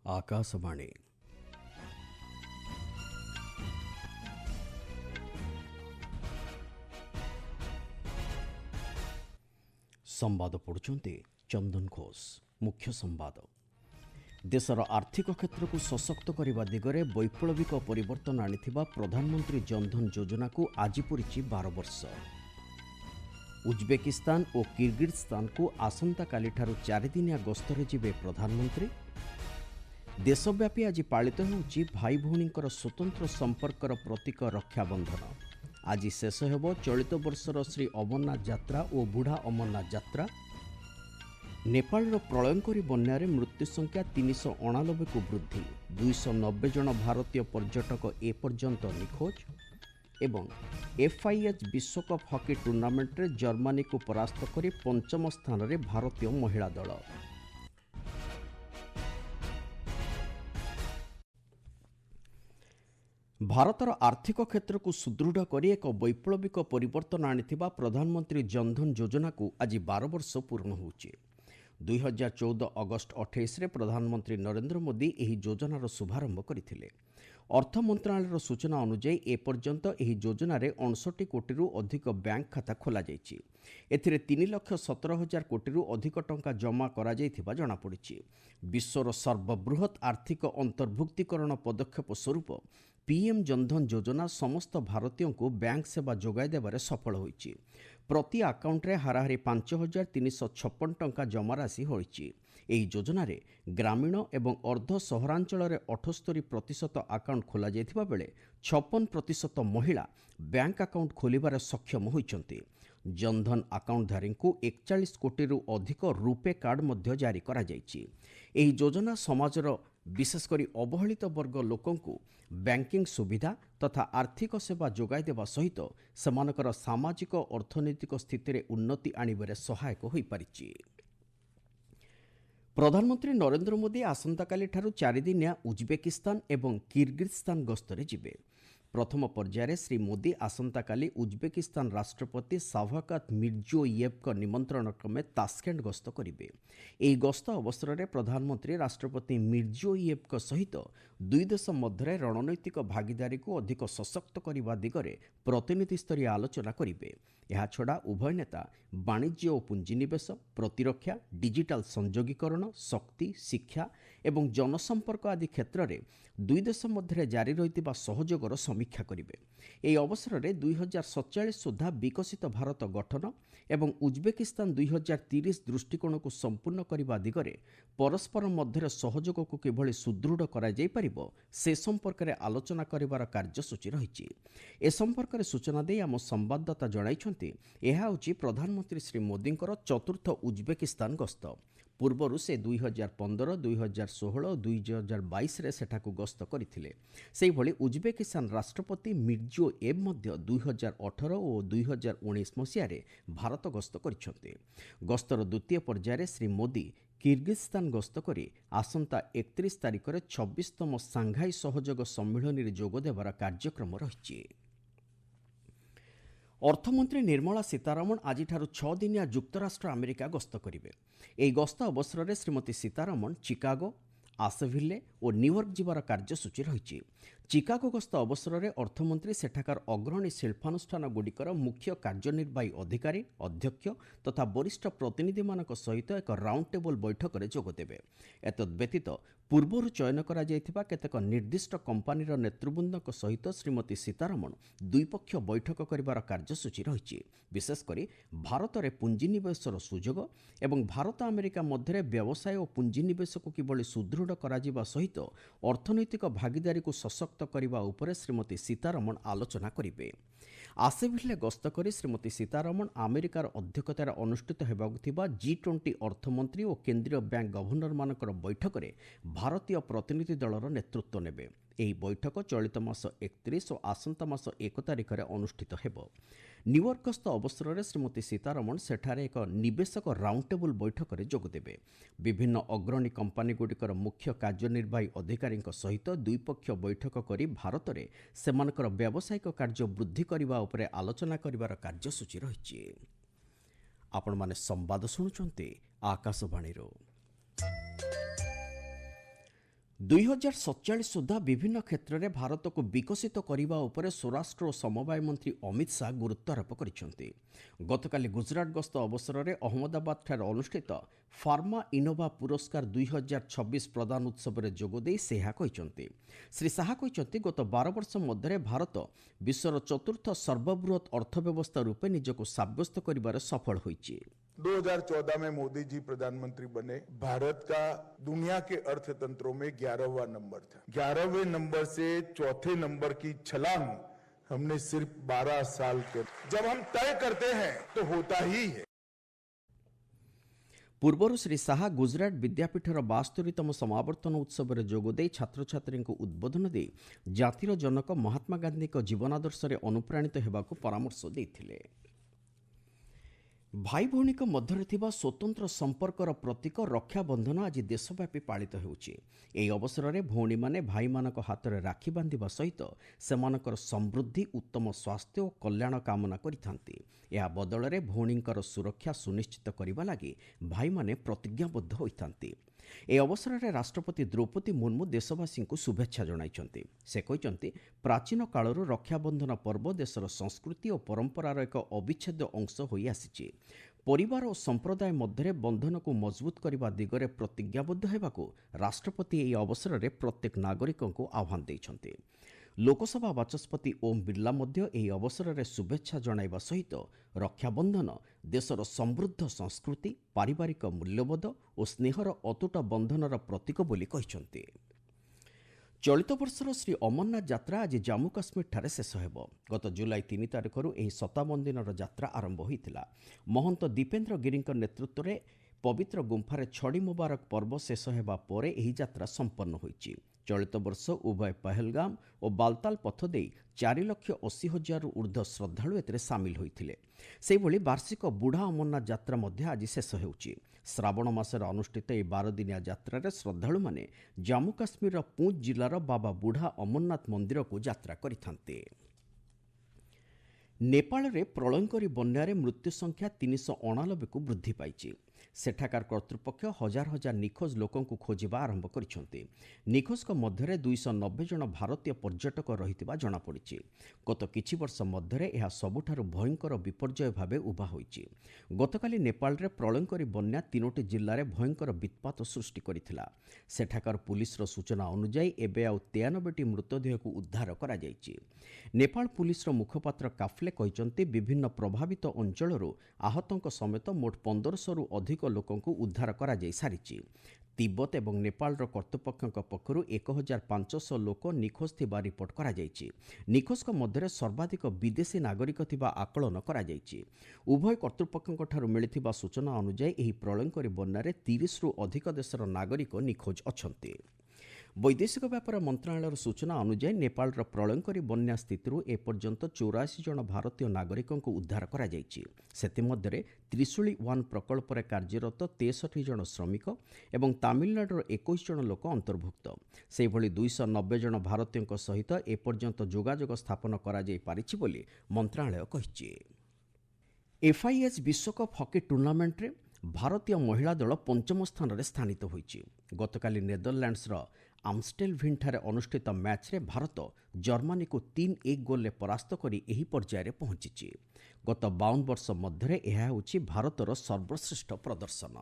आकाशवाणी संवाद पढ़ुचंती चंदन घोष। मुख्य संवाद देशर आर्थिक क्षेत्र को सशक्त करने दिगरे वैप्लविक परिवर्तन आनिथिबा प्रधानमंत्री जनधन योजना को आज पूरी 12 वर्ष। उज्बेकिस्तान और किर्गिजस्तान को आसंता काली ठारू 4 दिनिया गस्तरे जिबे प्रधानमंत्री। देशव्यापी आज पालित होउछि भाई भौणींकर स्वतंत्र संपर्कर प्रतीक रक्षाबंधन। आज शेष हेब चलित वर्षर श्री अमरनाथ यात्रा और बुढ़ा अमरनाथ यात्रा। नेपाल प्रलयंकरी बन्यारे मृत्यु संख्या 389 को वृद्धि। 290 जन भारतीय पर्यटक एपर्यंत निखोज। एवं FIH विश्वकप हॉकी टूर्नामेंट रे जर्मनी को परास्त करी 5म स्थान रे भारतीय महिला दल। भारतर आर्थिक क्षेत्र को सुदृढ़ करी एक वैप्लविक परिवर्तन आनिथिबा प्रधानमंत्री जनधन योजना को आज 12 वर्ष पूर्ण होउछि। 2014 अगस्ट 28 रे प्रधानमंत्री नरेंद्र मोदी एही योजनार शुभारंभ करथिले। अर्थ मंत्रालयर सूचना अनुसार एपर्यंत एही योजना रे 59 कोटी रु अधिक बैंक खाता खोला जायछि। एथिरे 3,17,000 कोटी रु अधिक टंका जमा करा जायथिबा जणा पड़िछि। विश्वर सर्वबृहत आर्थिक अंतर्भुक्तिकरण पदक्षेप स्वरूप पीएम जनधन योजना समस्त भारतीयों को बैंक सेवा जोगाई देबारे सफल होइछि। प्रति अकाउंट रे हाराहारी 5,356 टंका जमा राशि होइछि। एही योजना रे ग्रामीण एवं अर्ध सहरांचल रे 78% अकाउंट खोला जायथिबा बेले 56% महिला बैंक अकाउंट खोलिबारे सक्षम होइछन्ति। जनधन अकाउंटधारी को 41 कोटी रु अधिक रुपे कार्ड मध्य जारी करा जायछि। एही योजना समाजर विशेषकर अवहेलित वर्ग लोकों को बैंकिंग सुविधा तथा आर्थिक सेवा जोगाई देवा सहित सेमानकर सामाजिक अर्थनैतिक स्थिति रे उन्नति आनिबारे सहायक होई पारिछि। प्रधानमंत्री नरेंद्र मोदी आसंताकाली ठारू 4 दिनिया उज्बेकिस्तान एवं किर्गिजस्तान गस्तरे जिबे। प्रथम पर्यायर श्री मोदी आसंताकाली उज्बेकिस्तान राष्ट्रपति शावकत मिर्जियोयेव निमंत्रण क्रमे तास्केंट गस्त करिवे। एही गस्त अवसर में प्रधानमंत्री राष्ट्रपति मिर्जियोयेव सहित दुई देश मध्य रणनैतिक भागीदारी को अधिक सशक्त करने दिगरे प्रतिनिधि स्तरीय आलोचना करिवे। एहा छड़ा उभय नेता वाणिज्य और पुंजीनिवेश, प्रतिरक्षा, डिजिटाल संयोगीकरण, शक्ति, शिक्षा एवं जनसंपर्क आदि क्षेत्र में दुई देश मध्य जारी रहितिबा सहयोगर समीक्षा करिवे। एही अवसर में 2047 सुधा विकसित भारत गठन एवं उज्बेकिस्तान 2030 दृष्टिकोण को संपूर्ण करने दिगरे परस्पर मध्य सहयोग को किभली सुदृढ़ करा जाय परिबो से संपर्क में आलोचना करिवार कार्यसूची रहिछि। ए संपर्क में सूचना दे आम संवाददाता जणाइछन्ति एहा होछि प्रधानमंत्री श्री मोदींकर चतुर्थ उज्बेकिस्तान गस्त। पूर्वरु से 2015, 2016 और 2022 रे सेठाकु गस्त करथिले। सेहि भली उज्बेकिस्तान राष्ट्रपति मिर्जियोयेव मध्य 2018 और 2019 मसिया रे भारत गस्त करिसथि। गस्तर द्वितीय पर्यायर श्री मोदी किर्गिजस्तान गस्त करी आसंता 31 तारिख रे 26तम सांघाई सहयोग सम्मेलन रे जोग देबार कार्यक्रम रहिछि। अर्थमंत्री निर्मला सीतारमण आज 6 दिनिया युक्तराष्ट्र अमेरिका गस्त करिवे। एही गस्त अवसर में श्रीमती सीतारमण चिकागो, आशेभिले और न्यूयॉर्क जीवार कार्यसूची रहिछि। चिकागो गस्त अवसर में अर्थमंत्री सेठाकार अग्रणी शिल्पानुष्ठान गुड़िकर मुख्य कार्यनिर्वाही अधिकारी, अध्यक्ष तथा वरिष्ठ प्रतिनिधि मानक सहित एक राउंड टेबल बैठक में जोगदेवे। एतद्व्यतीत पूर्वरु चयन करा जायथिबा केतेक निर्दिष्ट कंपानीर नेतृवृंदक सहित श्रीमती सीतारमण द्विपक्ष बैठक करिवार कार्यसूची रहिछि। विशेषकर भारत में पुंजीनिवेशर सुजोग एवं भारत अमेरिका मध्य व्यवसाय और पुंजीनिवेश को किभली सुदृढ़ करा जिबा सहित अर्थनैतिक भागीदारी को सशक्त करने उपरे श्रीमती सीतारमण आलोचना करिवे। आशेभिले गस्त करी श्रीमती सीतारमण अमेरिकार अध्यक्षतार अनुष्ठित हेबाकु थिबा G20 अर्थमंत्री और केंद्रीय बैंक गवर्नर मानकर बैठक में भारतीय प्रतिनिधि दलर नेतृत्व नेबे। एही बैठक चलित मास 31 और आसंता मास 1 तारिख में अनुष्ठित हेबो। न्यूयॉर्क गस्त अवसर में श्रीमती सीतारमण सेठारे एक निवेशक राउंड टेबल बैठक में जोगदेवे। विभिन्न अग्रणी कंपानी गुड़िकर मुख्य कार्यनिर्वाही अधिकारी सहित द्विपक्ष बैठक करी भारत में सेमानकर व्यावसायिक कार्य वृद्धि करने उपरे आलोचना करिवार कार्यसूची रहिछि। आपण माने संवाद शुणुचंती आकाशवाणी। 2047 ସୁଦ୍ଧା ବିଭିନ୍ନ କ୍ଷେତ୍ରରେ ଭାରତକୁ ବିକଶିତ କରିବା ଉପରେ ସ୍ୱରାଷ୍ଟ୍ର ଓ ସମବାୟ ମନ୍ତ୍ରୀ ଅମିତ ଶାହା ଗୁରୁତ୍ୱ ଆରୋପ କରିଛନ୍ତି। ଗତକାଲି ଗୁଜରାଟ ଗସ୍ତ ଅବସରରେ ଅହମ୍ମଦାବାଦଠାରେ ଅନୁଷ୍ଠିତ ଫାର୍ମା ଇନୋଭା ପୁରସ୍କାର 2026 ପ୍ରଦାନ ଉତ୍ସବରେ ଯୋଗଦେଇ ସେ ଏହା କହିଛନ୍ତି। ଶ୍ରୀ ଶାହା କହିଛନ୍ତି, ଗତ 12 ବର୍ଷ ମଧ୍ୟରେ ଭାରତ ବିଶ୍ୱର ଚତୁର୍ଥ ସର୍ବବୃହତ ଅର୍ଥବ୍ୟବସ୍ଥା ରୂପେ ନିଜକୁ ସାବ୍ୟସ୍ତ କରିବାରେ ସଫଳ ହୋଇଛି। 2014 में मोदी जी प्रधानमंत्री बने। भारत का दुनिया के अर्थतंत्रों में 11वां नंबर था। 11वें नंबर से चौथे नंबर की छलांग हमने सिर्फ 12 साल के। जब हम तय करते हैं तो होता ही है। ପୂର୍ବରୁ ଶ୍ରୀ ଶାହା ଗୁଜରାଟ ବିଦ୍ୟାପୀଠର 72ତମ ସମାବର୍ତ୍ତନ ଉତ୍ସବରେ ଯୋଗଦେଇ ଛାତ୍ରଛାତ୍ରୀଙ୍କୁ ଉଦ୍ବୋଧନ ଦେଇ ଜାତିର ଜନକ ମହାତ୍ମା ଗାନ୍ଧୀଙ୍କ ଜୀବନାଦର୍ଶରେ ଅନୁପ୍ରାଣିତ ହେବାକୁ ପରାମର୍ଶ ଦେଇଥିଲେ। ଭାଇ ଭଉଣୀଙ୍କ ମଧ୍ୟରେ ଥିବା ସ୍ୱତନ୍ତ୍ର ସମ୍ପର୍କର ପ୍ରତୀକ ରକ୍ଷାବନ୍ଧନ ଆଜି ଦେଶବ୍ୟାପୀ ପାଳିତ ହେଉଛି। ଏହି ଅବସରରେ ଭଉଣୀମାନେ ଭାଇମାନଙ୍କ ହାତରେ ରାକ୍ଷୀ ବାନ୍ଧିବା ସହିତ ସେମାନଙ୍କର ସମୃଦ୍ଧି, ଉତ୍ତମ ସ୍ୱାସ୍ଥ୍ୟ ଓ କଲ୍ୟାଣ କାମନା କରିଥାନ୍ତି। ଏହା ବଦଳରେ ଭଉଣୀଙ୍କର ସୁରକ୍ଷା ସୁନିଶ୍ଚିତ କରିବା ଲାଗି ଭାଇମାନେ ପ୍ରତିଜ୍ଞାବଦ୍ଧ ହୋଇଥାନ୍ତି। ଏହି ଅବସରରେ ରାଷ୍ଟ୍ରପତି ଦ୍ରୌପଦୀ ମୁର୍ମୁ ଦେଶବାସୀଙ୍କୁ ଶୁଭେଚ୍ଛା ଜଣାଇଛନ୍ତି। ସେ କହିଛନ୍ତି, ପ୍ରାଚୀନ କାଳରୁ ରକ୍ଷାବନ୍ଧନ ପର୍ବ ଦେଶର ସଂସ୍କୃତି ଓ ପରମ୍ପରାର ଏକ ଅବିଚ୍ଛେଦ୍ୟ ଅଂଶ ହୋଇ ଆସିଛି। ପରିବାର ଓ ସମ୍ପ୍ରଦାୟ ମଧ୍ୟରେ ବନ୍ଧନକୁ ମଜବୁତ କରିବା ଦିଗରେ ପ୍ରତିଜ୍ଞାବଦ୍ଧ ହେବାକୁ ରାଷ୍ଟ୍ରପତି ଏହି ଅବସରରେ ପ୍ରତ୍ୟେକ ନାଗରିକଙ୍କୁ ଆହ୍ୱାନ ଦେଇଛନ୍ତି। ଲୋକସଭା ବାଚସ୍ପତି ଓମ୍ ବିର୍ଲା ମଧ୍ୟ ଏହି ଅବସରରେ ଶୁଭେଚ୍ଛା ଜଣାଇବା ସହିତ ରକ୍ଷାବନ୍ଧନ ଦେଶର ସମୃଦ୍ଧ ସଂସ୍କୃତି, ପାରିବାରିକ ମୂଲ୍ୟବୋଧ ଓ ସ୍ନେହର ଅତୁଟ ବନ୍ଧନର ପ୍ରତୀକ ବୋଲି କହିଛନ୍ତି। ଚଳିତ ବର୍ଷର ଶ୍ରୀ ଅମରନାଥ ଯାତ୍ରା ଆଜି ଜାମ୍ମୁ କାଶ୍ମୀରଠାରେ ଶେଷ ହେବ। ଗତ ଜୁଲାଇ 3 ତାରିଖରୁ ଏହି 57 ଦିନର ଯାତ୍ରା ଆରମ୍ଭ ହୋଇଥିଲା। ମହନ୍ତ ଦୀପେନ୍ଦ୍ର ଗିରିଙ୍କ ନେତୃତ୍ୱରେ ପବିତ୍ର ଗୁମ୍ଫାରେ ଛଡ଼ି ମୁବାରକ ପର୍ବ ଶେଷ ହେବା ପରେ ଏହି ଯାତ୍ରା ସମ୍ପନ୍ନ ହୋଇଛି। ଚଳିତ ବର୍ଷ ଉଭୟ ପହଲଗାମ ଓ ବାଲତାଲ ପଥ ଦେଇ 4,80,000ରୁ ଉର୍ଦ୍ଧ୍ୱ ଶ୍ରଦ୍ଧାଳୁ ଏଥିରେ ସାମିଲ ହୋଇଥିଲେ। ସେହିଭଳି ବାର୍ଷିକ ବୁଢ଼ା ଅମରନାଥ ଯାତ୍ରା ମଧ୍ୟ ଆଜି ଶେଷ ହେଉଛି। ଶ୍ରାବଣ ମାସରେ ଅନୁଷ୍ଠିତ ଏହି 12 ଦିନିଆ ଯାତ୍ରାରେ ଶ୍ରଦ୍ଧାଳୁମାନେ ଜାମ୍ମୁ କାଶ୍ମୀରର ପୁଞ୍ଚ ଜିଲ୍ଲାର ବାବା ବୁଢ଼ା ଅମରନାଥ ମନ୍ଦିରକୁ ଯାତ୍ରା କରିଥାନ୍ତି। ନେପାଳରେ ପ୍ରଳୟଙ୍କରୀ ବନ୍ୟାରେ ମୃତ୍ୟୁ ସଂଖ୍ୟା 389କୁ ବୃଦ୍ଧି ପାଇଛି। ସେଠାକାର କର୍ତ୍ତୃପକ୍ଷ ହଜାର ହଜାର ନିଖୋଜ ଲୋକଙ୍କୁ ଖୋଜିବା ଆରମ୍ଭ କରିଛନ୍ତି। ନିଖୋଜଙ୍କ ମଧ୍ୟରେ 290 ଜଣ ଭାରତୀୟ ପର୍ଯ୍ୟଟକ ରହିଥିବା ଜଣାପଡ଼ିଛି। ଗତ କିଛି ବର୍ଷ ମଧ୍ୟରେ ଏହା ସବୁଠାରୁ ଭୟଙ୍କର ବିପର୍ଯ୍ୟୟ ଭାବେ ଉଭା ହୋଇଛି। ଗତକାଲି ନେପାଳରେ ପ୍ରଳୟଙ୍କରୀ ବନ୍ୟା 3ଟି ଜିଲ୍ଲାରେ ଭୟଙ୍କର ବିତ୍ପାତ ସୃଷ୍ଟି କରିଥିଲା। ସେଠାକାର ପୁଲିସର ସୂଚନା ଅନୁଯାୟୀ ଏବେ ଆଉ 93ଟି ମୃତଦେହକୁ ଉଦ୍ଧାର କରାଯାଇଛି। ନେପାଳ ପୁଲିସର ମୁଖପାତ୍ର କାଫଲେ କହିଛନ୍ତି, ବିଭିନ୍ନ ପ୍ରଭାବିତ ଅଞ୍ଚଳରୁ ଆହତଙ୍କ ସମେତ ମୋଟ 1500ରୁ ଅଧିକ ଲୋକଙ୍କୁ ଉଦ୍ଧାର କରାଯାଇ ସାରିଛି। ତିବ୍ବତ ଏବଂ ନେପାଳର କର୍ତ୍ତୃପକ୍ଷଙ୍କ ପକ୍ଷରୁ 1500 ଲୋକ ନିଖୋଜ ଥିବା ରିପୋର୍ଟ କରାଯାଇଛି। ନିଖୋଜଙ୍କ ମଧ୍ୟରେ ସର୍ବାଧିକ ବିଦେଶୀ ନାଗରିକ ଥିବା ଆକଳନ କରାଯାଇଛି। ଉଭୟ କର୍ତ୍ତୃପକ୍ଷଙ୍କଠାରୁ ମିଳିଥିବା ସୂଚନା ଅନୁଯାୟୀ ଏହି ପ୍ରଳୟଙ୍କରୀ ବନ୍ୟାରେ 30ରୁ ଅଧିକ ଦେଶର ନାଗରିକ ନିଖୋଜ ଅଛନ୍ତି। ବୈଦେଶିକ ବ୍ୟାପାର ମନ୍ତ୍ରଣାଳୟର ସୂଚନା ଅନୁଯାୟୀ ନେପାଳର ପ୍ରଳୟଙ୍କରୀ ବନ୍ୟା ସ୍ଥିତିରୁ ଏପର୍ଯ୍ୟନ୍ତ 84 ଜଣ ଭାରତୀୟ ନାଗରିକଙ୍କୁ ଉଦ୍ଧାର କରାଯାଇଛି। ସେଥିମଧ୍ୟରେ ତ୍ରିଶୂଳି 1 ପ୍ରକଳ୍ପରେ କାର୍ଯ୍ୟରତ 63 ଜଣ ଶ୍ରମିକ ଏବଂ ତାମିଲନାଡୁର 21 ଜଣ ଲୋକ ଅନ୍ତର୍ଭୁକ୍ତ। ସେହିଭଳି 290 ଜଣ ଭାରତୀୟଙ୍କ ସହିତ ଏପର୍ଯ୍ୟନ୍ତ ଯୋଗାଯୋଗ ସ୍ଥାପନ କରାଯାଇ ପାରିଛି ବୋଲି ମନ୍ତ୍ରଣାଳୟ କହିଛି। ଏଫ୍ଆଇଏଚ୍ ବିଶ୍ୱକପ୍ ହକି ଟୁର୍ଣ୍ଣାମେଣ୍ଟରେ ଭାରତୀୟ ମହିଳା ଦଳ 5ମ ସ୍ଥାନରେ ସ୍ଥାନିତ ହୋଇଛି। ଗତକାଲି ନେଦରଲ୍ୟାଣ୍ଡସର ଆମଷ୍ଟେଲଭିନ୍ଠାରେ ଅନୁଷ୍ଠିତ ମ୍ୟାଚ୍ରେ ଭାରତ ଜର୍ମାନୀକୁ 3-1 ଗୋଲ୍ରେ ପରାସ୍ତ କରି ଏହି ପର୍ଯ୍ୟାୟରେ ପହଞ୍ଚିଛି। ଗତ 52 ବର୍ଷ ମଧ୍ୟରେ ଏହା ହେଉଛି ଭାରତର ସର୍ବଶ୍ରେଷ୍ଠ ପ୍ରଦର୍ଶନ।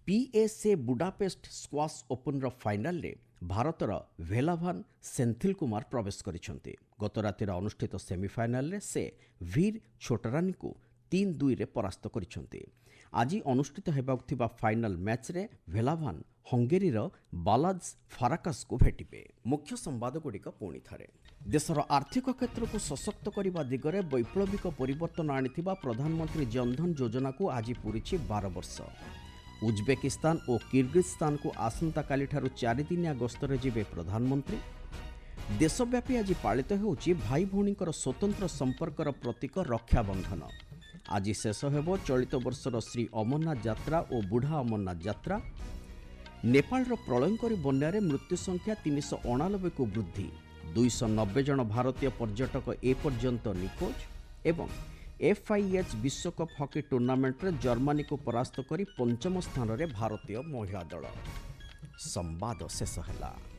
ପିଏସ୍ଏ ବୁଡାପେଷ୍ଟ ସ୍କ୍ୱାସ୍ ଓପନ୍ର ଫାଇନାଲରେ ଭାରତର ଭେଲାଭାନ ସେନ୍ଥିଲ କୁମାର ପ୍ରବେଶ କରିଛନ୍ତି। ଗତ ରାତିରେ ଅନୁଷ୍ଠିତ ସେମିଫାଇନାଲରେ ସେ ଭୀର ଛୋଟରାନୀଙ୍କୁ 3-2ରେ ପରାସ୍ତ କରିଛନ୍ତି। ଆଜି ଅନୁଷ୍ଠିତ ହେବାକୁ ଥିବା ଫାଇନାଲ ମ୍ୟାଚ୍ରେ ଭେଲାଭାନ ହଙ୍ଗେରୀର ବାଲାଜ ଫାରାକାସକୁ ଭେଟିବେ। ମୁଖ୍ୟ ସମ୍ବାଦଗୁଡ଼ିକ ପୁଣି ଥରେ। ଦେଶର ଆର୍ଥିକ କ୍ଷେତ୍ରକୁ ସଶକ୍ତ କରିବା ଦିଗରେ ବୈପ୍ଳବିକ ପରିବର୍ତ୍ତନ ଆଣିଥିବା ପ୍ରଧାନମନ୍ତ୍ରୀ ଜନଧନ ଯୋଜନାକୁ ଆଜି ପୂରିଛି 12 ବର୍ଷ। ଉଜବେକିସ୍ତାନ ଓ କିର୍ଗିଜସ୍ତାନକୁ ଆସନ୍ତାକାଲିଠାରୁ 4 ଦିନିଆ ଗସ୍ତରେ ଯିବେ ପ୍ରଧାନମନ୍ତ୍ରୀ। ଦେଶବ୍ୟାପୀ ଆଜି ପାଳିତ ହେଉଛି ଭାଇ ଭଉଣୀଙ୍କର ସ୍ୱତନ୍ତ୍ର ସମ୍ପର୍କର ପ୍ରତୀକ ରକ୍ଷାବନ୍ଧନ। ଆଜି ଶେଷ ହେବ ଚଳିତ ବର୍ଷର ଶ୍ରୀ ଅମରନାଥ ଯାତ୍ରା ଓ ବୁଢ଼ା ଅମରନାଥ ଯାତ୍ରା। ନେପାଳର ପ୍ରଳୟଙ୍କରୀ ବନ୍ୟାରେ ମୃତ୍ୟୁ ସଂଖ୍ୟା 389କୁ ବୃଦ୍ଧି। 290 ଜଣ ଭାରତୀୟ ପର୍ଯ୍ୟଟକ ଏପର୍ଯ୍ୟନ୍ତ ନିଖୋଜ। ଏବଂ ଏଫ୍ଆଇଏଚ୍ ବିଶ୍ୱକପ୍ ହକି ଟୁର୍ଣ୍ଣାମେଣ୍ଟରେ ଜର୍ମାନୀକୁ ପରାସ୍ତ କରି 5ମ ସ୍ଥାନରେ ଭାରତୀୟ ମହିଳା ଦଳ। संवाद शेष है।